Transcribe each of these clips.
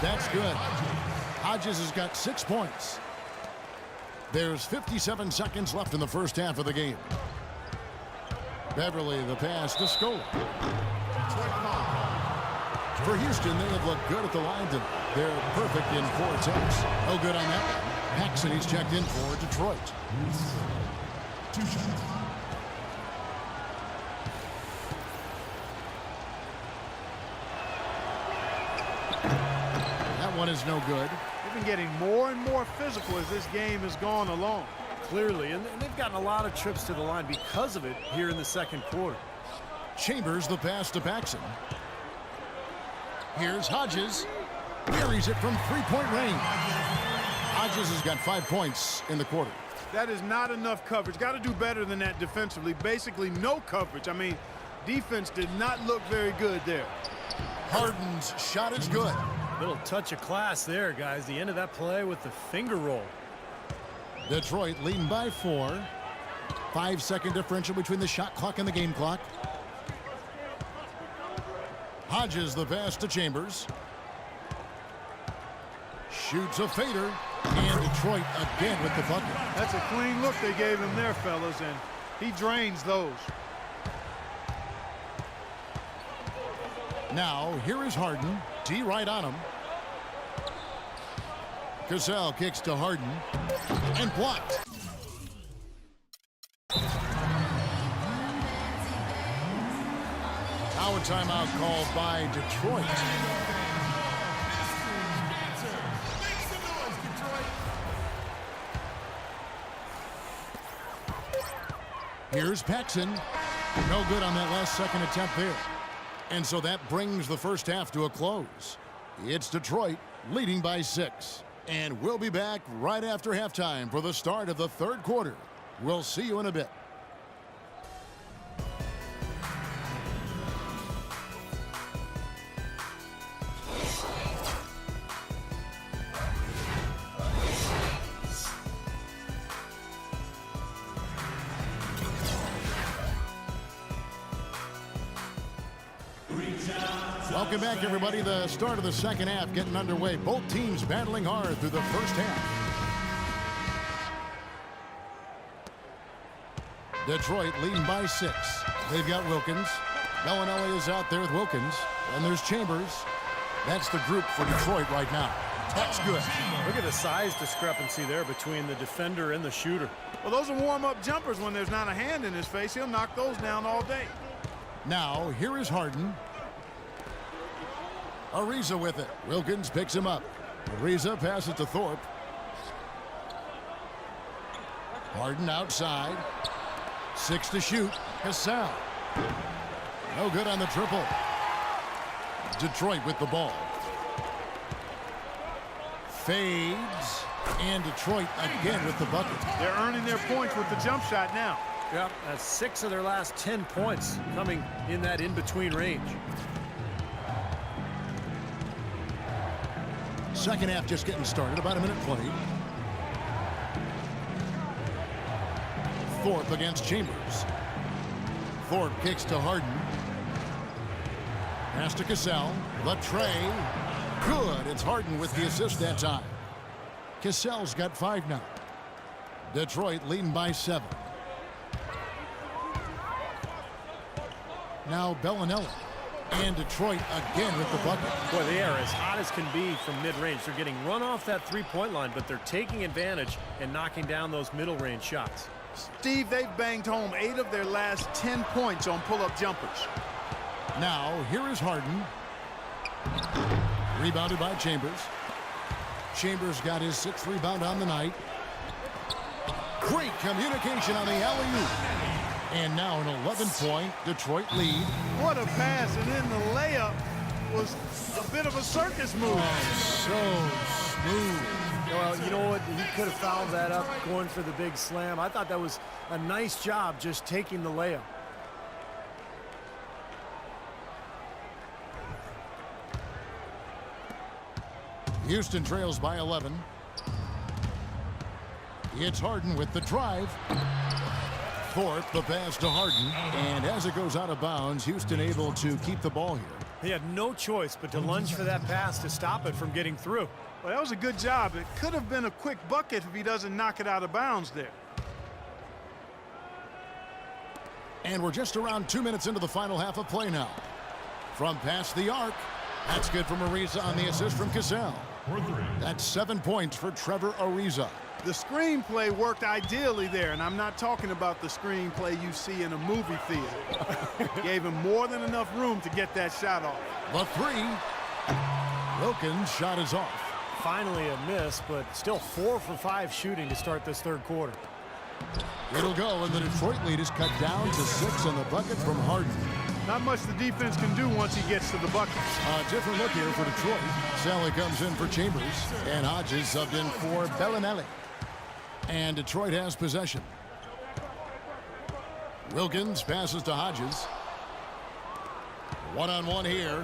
That's good. Hodges has got 6 points. There's 57 seconds left in the first half of the game. Beverly, the pass to Scola. For Houston, they have looked good at the line tonight. They're perfect in 4 attempts. No good on that one. Paxson, he's checked in for Detroit. 2 shots. That one is no good. They've been getting more and more physical as this game has gone along. Clearly, and they've gotten a lot of trips to the line because of it here in the second quarter. Chambers, the pass to Paxson. Here's Hodges. Buries it from 3-point range. Hodges has got 5 points in the quarter. That is not enough coverage. Got to do better than that defensively. Basically no coverage. I mean, defense did not look very good there. Harden's shot is good. Little touch of class there, guys. The end of that play with the finger roll. Detroit leading by 4. 5-second differential between the shot clock and the game clock. Hodges, the pass to Chambers. Shoots a fader. And Detroit again with the bucket. That's a clean look they gave him there, fellas, and he drains those. Now, here is Harden. D right on him. Cassell kicks to Harden. And blocked. Now a timeout called by Detroit. Here's Paxson. No good on that last second attempt there. And so that brings the first half to a close. It's Detroit leading by 6. And we'll be back right after halftime for the start of the third quarter. We'll see you in a bit. Welcome back, everybody. The start of the second half getting underway. Both teams battling hard through the first half. Detroit leading by 6. They've got Wilkins. Bellinelli is out there with Wilkins. And there's Chambers. That's the group for Detroit right now. That's good. Look at the size discrepancy there between the defender and the shooter. Well, those are warm-up jumpers. When there's not a hand in his face, he'll knock those down all day. Now, here is Harden. Ariza with it. Wilkins picks him up. Ariza passes to Thorpe. Harden outside. 6 to shoot. Cassell. No good on the triple. Detroit with the ball. Fades. And Detroit again with the bucket. They're earning their points with the jump shot now. Yep, that's 6 of their last 10 points coming in that in-between range. Second half just getting started. About a minute played. Thorpe against Chambers. Thorpe kicks to Harden. Pass to Cassell. The tray. Good. It's Harden with the assist that time. Cassell's got 5 now. Detroit leading by 7. Now Bellinelli. And Detroit again with the bucket. Boy, they are as hot as can be from mid-range. They're getting run off that three-point line, but they're taking advantage and knocking down those middle-range shots. Steve, they've banged home 8 of their last 10 points on pull-up jumpers. Now, here is Harden. Rebounded by Chambers. Chambers got his 6th rebound on the night. Great communication on the alley-oop. And now an 11-point Detroit lead. What a pass, and then the layup was a bit of a circus move. Oh, so smooth. Well, you know what? He could have fouled that up going for the big slam. I thought that was a nice job just taking the layup. Houston trails by 11. It's Harden with the drive. Thorpe, the pass to Harden. And as it goes out of bounds, Houston able to keep the ball here. He had no choice but to lunge for that pass to stop it from getting through. Well, that was a good job. It could have been a quick bucket if he doesn't knock it out of bounds there. And we're just around 2 minutes into the final half of play now. From past the arc, that's good from Ariza on the assist from Cassell. That's 7 points for Trevor Ariza. The screenplay worked ideally there, and I'm not talking about the screenplay you see in a movie theater. Gave him more than enough room to get that shot off. The three. Wilkins' shot is off. Finally a miss, but still 4 for 5 shooting to start this third quarter. It'll go, and the Detroit lead is cut down to 6 on the bucket from Harden. Not much the defense can do once he gets to the bucket. A different look here for Detroit. Sally comes in for Chambers, and Hodges subbed in for Bellinelli. And Detroit has possession. Wilkins passes to Hodges. One-on-one here.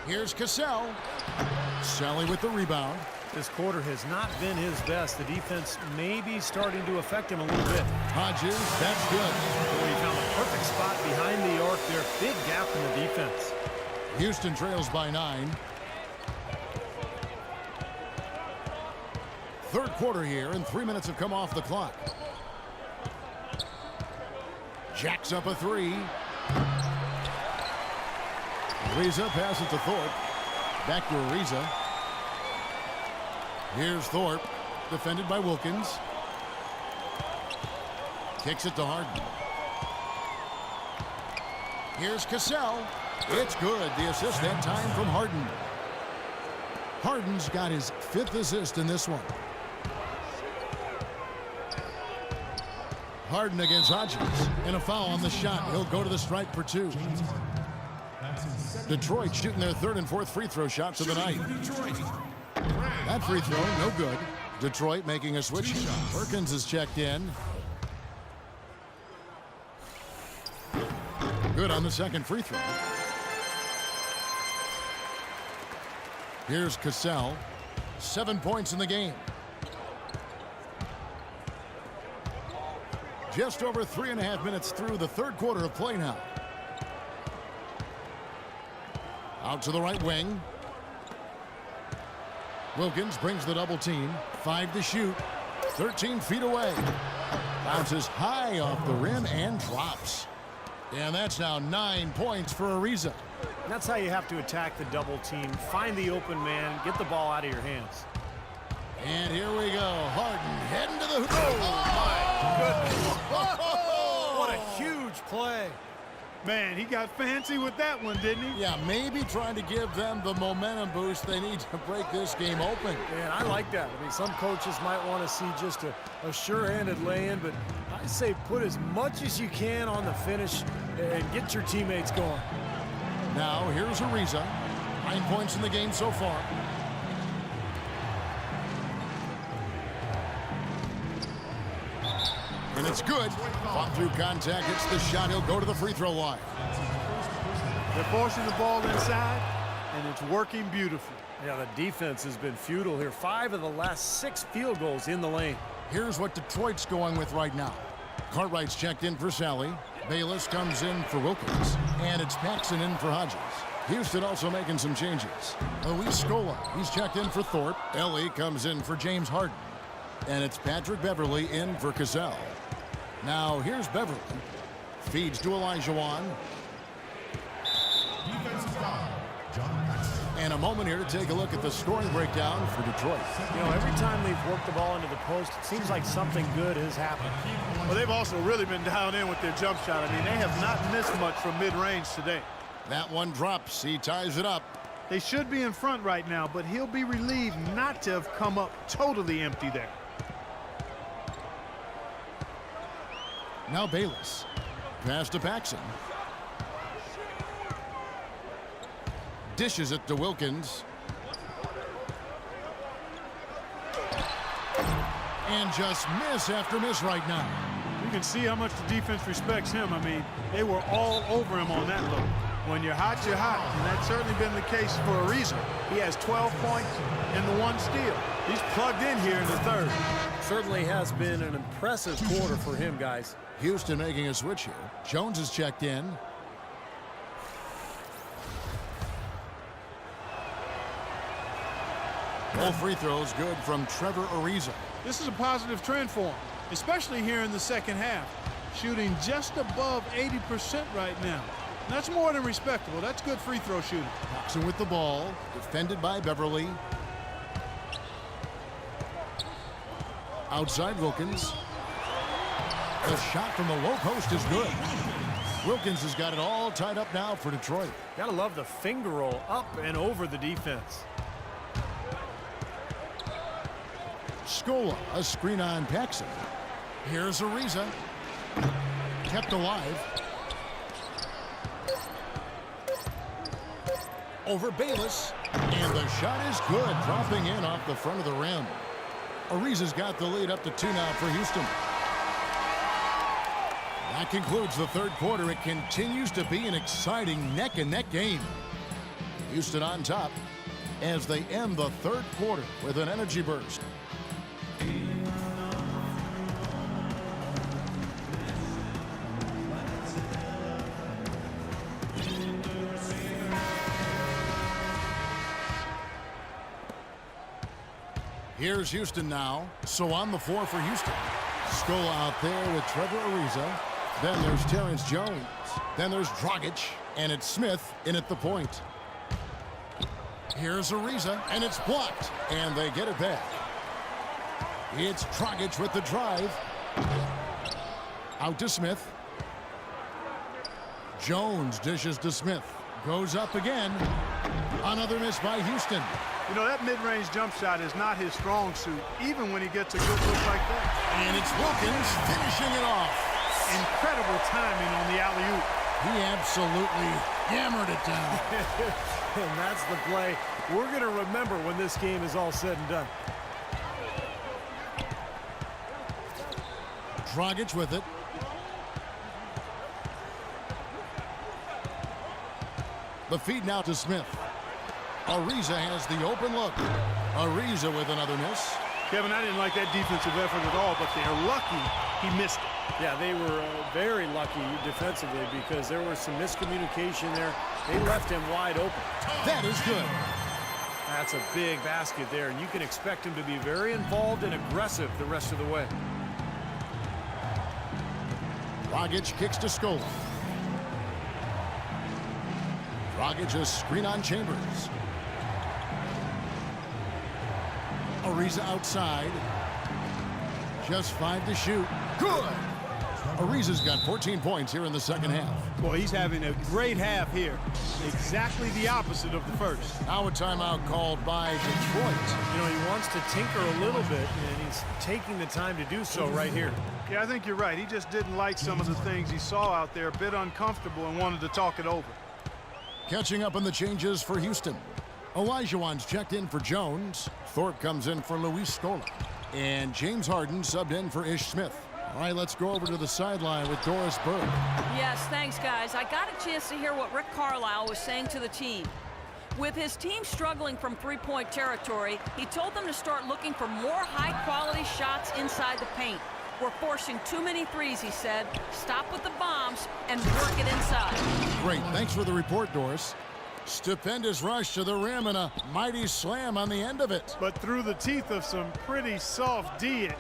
Here's Cassell. Sally with the rebound. This quarter has not been his best. The defense may be starting to affect him a little bit. Hodges, that's good. Boy, he found a perfect spot behind the arc there. Big gap in the defense. Houston trails by 9. Third quarter here, and 3 minutes have come off the clock. Jacks up a three. Ariza passes to Thorpe. Back to Ariza. Here's Thorpe, defended by Wilkins. Kicks it to Harden. Here's Cassell. It's good. The assist that time from Harden. Harden's got his 5th assist in this one. Harden against Hodges. And a foul on the shot. He'll go to the stripe for 2. Detroit shooting their 3rd and 4th free throw shots of the night. That free throw, no good. Detroit making a switch. Perkins is checked in. Good on the second free throw. Here's Cassell. 7 points in the game. Just over 3.5 minutes through the third quarter of play now. Out to the right wing. Wilkins brings the double team. 5 to shoot. 13 feet away. Bounces high off the rim and drops. And that's now 9 points for Ariza. That's how you have to attack the double team. Find the open man. Get the ball out of your hands. And here we go. Harden heading to the hoop. Oh, my goodness. What a huge play. Man, he got fancy with that one, didn't he? Yeah, maybe trying to give them the momentum boost they need to break this game open. Man, I like that. I mean, some coaches might want to see just a sure-handed lay-in, but I say put as much as you can on the finish and get your teammates going. Now, here's Ariza. 9 points in the game so far. And it's good. Fought through contact. It's the shot. He'll go to the free throw line. They're forcing the ball inside, and it's working beautifully. Yeah, the defense has been futile here. 5 of the last 6 field goals in the lane. Here's what Detroit's going with right now. Cartwright's checked in for Sally. Bayless comes in for Wilkins. And it's Paxson in for Hodges. Houston also making some changes. Luis Scola, he's checked in for Thorpe. Ellie comes in for James Harden. And it's Patrick Beverly in for Cassell. Now, here's Beverly. Feeds to Elijah. And a moment here to take a look at the scoring breakdown for Detroit. You know, every time they've worked the ball into the post, it seems like something good has happened. Well, they've also really been down in with their jump shot. I mean, they have not missed much from mid-range today. That one drops. He ties it up. They should be in front right now, but he'll be relieved not to have come up totally empty there. Now Bayless. Pass to Paxson. Dishes it to Wilkins. And just miss after miss right now. You can see how much the defense respects him. I mean, they were all over him on that look. When you're hot, you're hot. And that's certainly been the case for a reason. He has 12 points and the 1 steal. He's plugged in here in the third. Certainly has been an impressive quarter for him, guys. Houston making a switch here. Jones is checked in. Both free throws good from Trevor Ariza. This is a positive trend for him, especially here in the second half. Shooting just above 80% right now. That's more than respectable. That's good free throw shooting. Paxson with the ball, defended by Beverly. Outside Wilkins. The shot from the low post is good. Wilkins has got it all tied up now for Detroit. Gotta love the finger roll up and over the defense. Scola, a screen on Paxson. Here's Ariza. Kept alive. Over Bayless. And the shot is good, dropping in off the front of the rim. Ariza's got the lead up to 2 now for Houston. That concludes the third quarter. It continues to be an exciting neck-and-neck game. Houston on top as they end the third quarter with an energy burst. Here's Houston now. So on the floor for Houston. Scola out there with Trevor Ariza. Then there's Terrence Jones. Then there's Dragic. And it's Smith in at the point. Here's Ariza. And it's blocked. And they get it back. It's Dragic with the drive. Out to Smith. Jones dishes to Smith. Goes up again. Another miss by Houston. You know, that mid-range jump shot is not his strong suit, even when he gets a good look like that. And it's Wilkins finishing it off. Incredible timing on the alley-oop. He absolutely hammered it down. And that's the play we're going to remember when this game is all said and done. Dragic with it. The feed now to Smith. Ariza has the open look. Ariza with another miss. Kevin, I didn't like that defensive effort at all, but they're lucky he missed it. Yeah, they were very lucky defensively because there was some miscommunication there. They left him wide open. That is good. That's a big basket there, and you can expect him to be very involved and aggressive the rest of the way. Dragic kicks to Scola. Dragic a screen on Chambers. Ariza outside. Just 5 to shoot. Good. Ariza's got 14 points here in the second half. Boy, he's having a great half here. Exactly the opposite of the first. Now a timeout called by Detroit. You know, he wants to tinker a little bit, and he's taking the time to do so right here. Yeah, I think you're right. He just didn't like some of the things he saw out there, a bit uncomfortable, and wanted to talk it over. Catching up on the changes for Houston. Olajuwon's checked in for Jones. Thorpe comes in for Luis Scola. And James Harden subbed in for Ish Smith. All right, let's go over to the sideline with Doris Burke. Yes, thanks, guys. I got a chance to hear what Rick Carlisle was saying to the team. With his team struggling from three-point territory, he told them to start looking for more high-quality shots inside the paint. We're forcing too many threes, he said. Stop with the bombs and work it inside. Great. Thanks for the report, Doris. Stupendous rush to the rim and a mighty slam on the end of it. But through the teeth of some pretty soft D,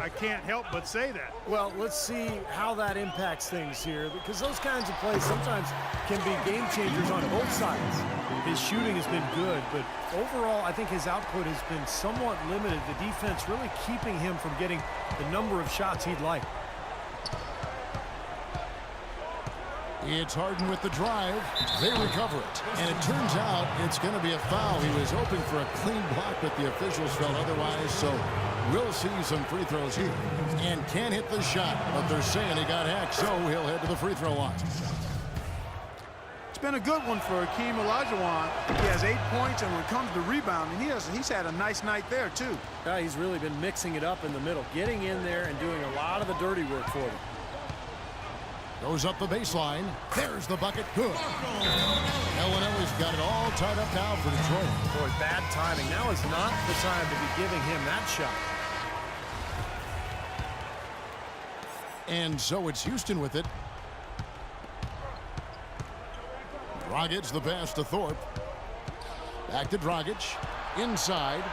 I can't help but say that. Well, let's see how that impacts things here, because those kinds of plays sometimes can be game changers on both sides. His shooting has been good, but overall, I think his output has been somewhat limited. The defense really keeping him from getting the number of shots he'd like. It's Harden with the drive. They recover it. And it turns out it's going to be a foul. He was hoping for a clean block, but the officials felt otherwise. So we'll see some free throws here. And can't hit the shot, but they're saying he got hacked, so he'll head to the free throw line. It's been a good one for Hakeem Olajuwon. He has 8 points, and when it comes to rebounding, he's had a nice night there, too. Yeah, he's really been mixing it up in the middle, getting in there and doing a lot of the dirty work for them. Goes up the baseline. There's the bucket. Good. Illinois got it all tied up now for Detroit. Boy, bad timing. Now is not the time to be giving him that shot. And so it's Houston with it. Dragic the pass to Thorpe. Back to Dragic. Inside.